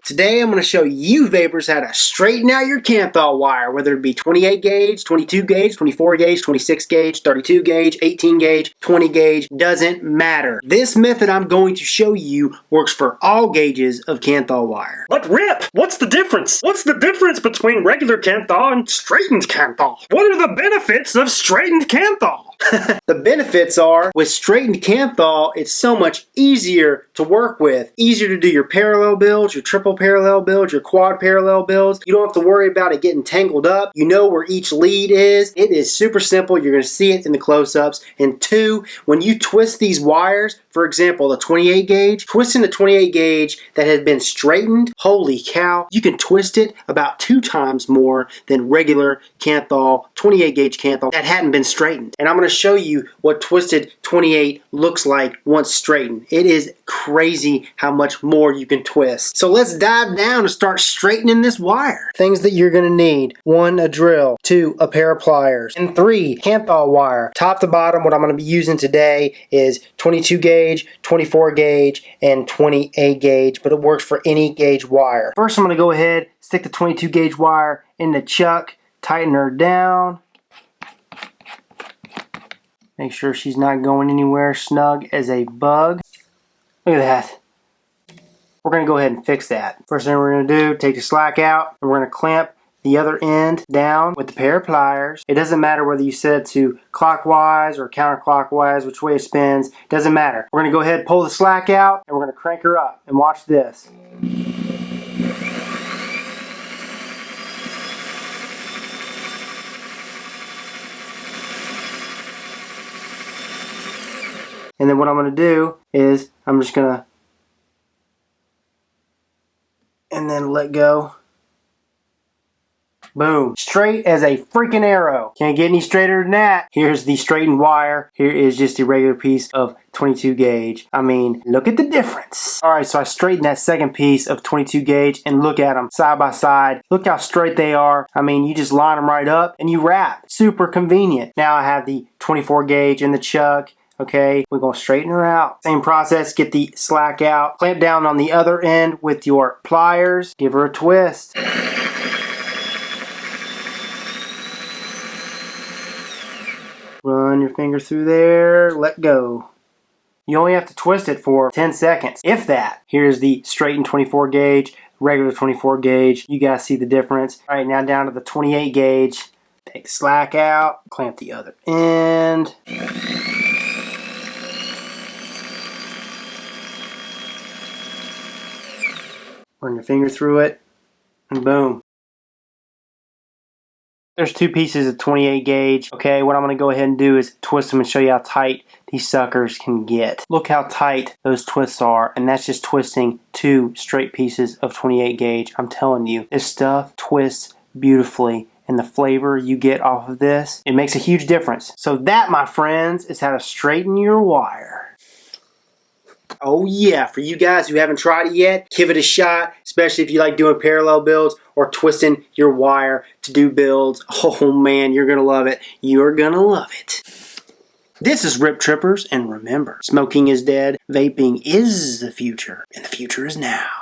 Today I'm going to show you vapors how to straighten out your Kanthal wire, whether it be 28 gauge, 22 gauge, 24 gauge, 26 gauge, 32 gauge, 18 gauge, 20 gauge, doesn't matter. This method I'm going to show you works for all gauges of Kanthal wire. But Rip, what's the difference? What's the difference between regular Kanthal and straightened Kanthal? What are the benefits of straightened Kanthal? The benefits are, with straightened Kanthal, it's so much easier to work with. Easier to do your parallel builds, your triple parallel builds, your quad parallel builds. You don't have to worry about it getting tangled up. You know where each lead is. It is super simple. You're going to see it in the close-ups. And two, when you twist these wires, for example, the 28 gauge, twisting the 28 gauge that has been straightened, holy cow, you can twist it about 2 times more than regular Kanthal, 28 gauge Kanthal that hadn't been straightened. And I'm going to show you what twisted 28 looks like once straightened. It is crazy how much more you can twist. So let's dive down and start straightening this wire. Things that you're going to need: 1, a drill; 2, a pair of pliers; and 3, Kanthal wire. Top to bottom, what I'm going to be using today is 22 gauge, 24 gauge, and 28 gauge, but it works for any gauge wire. First, I'm going to go ahead, stick the 22 gauge wire in the chuck, tighten her down. Make sure she's not going anywhere, snug as a bug. Look at that. We're going to go ahead and fix that. First thing we're going to do, take the slack out, and we're going to clamp the other end down with the pair of pliers. It doesn't matter whether you set it to clockwise or counterclockwise, which way it spins, doesn't matter. We're going to go ahead and pull the slack out, and we're going to crank her up. And watch this. And then what I'm going to do is I'm just going to, and then let go. Boom. Straight as a freaking arrow. Can't get any straighter than that. Here's the straightened wire. Here is just a regular piece of 22 gauge. I mean, look at the difference. Alright, so I straightened that second piece of 22 gauge and look at them side by side. Look how straight they are. I mean, you just line them right up and you wrap. Super convenient. Now I have the 24 gauge in the chuck. Okay, we're going to straighten her out. Same process, get the slack out. Clamp down on the other end with your pliers. Give her a twist. Run your finger through there, let go. You only have to twist it for 10 seconds, if that. Here's the straightened 24 gauge, regular 24 gauge. You guys see the difference. All right, now down to the 28 gauge. Take the slack out, clamp the other end. Run your finger through it, and boom. There's 2 pieces of 28 gauge. Okay, what I'm going to go ahead and do is twist them and show you how tight these suckers can get. Look how tight those twists are, and that's just twisting 2 straight pieces of 28 gauge. I'm telling you, this stuff twists beautifully, and the flavor you get off of this, it makes a huge difference. So that, my friends, is how to straighten your wire. Oh yeah, for you guys who haven't tried it yet, give it a shot, especially if you like doing parallel builds or twisting your wire to do builds. Oh man, you're gonna love it. You're gonna love it. This is Rip Trippers, and remember, smoking is dead, vaping is the future, and the future is now.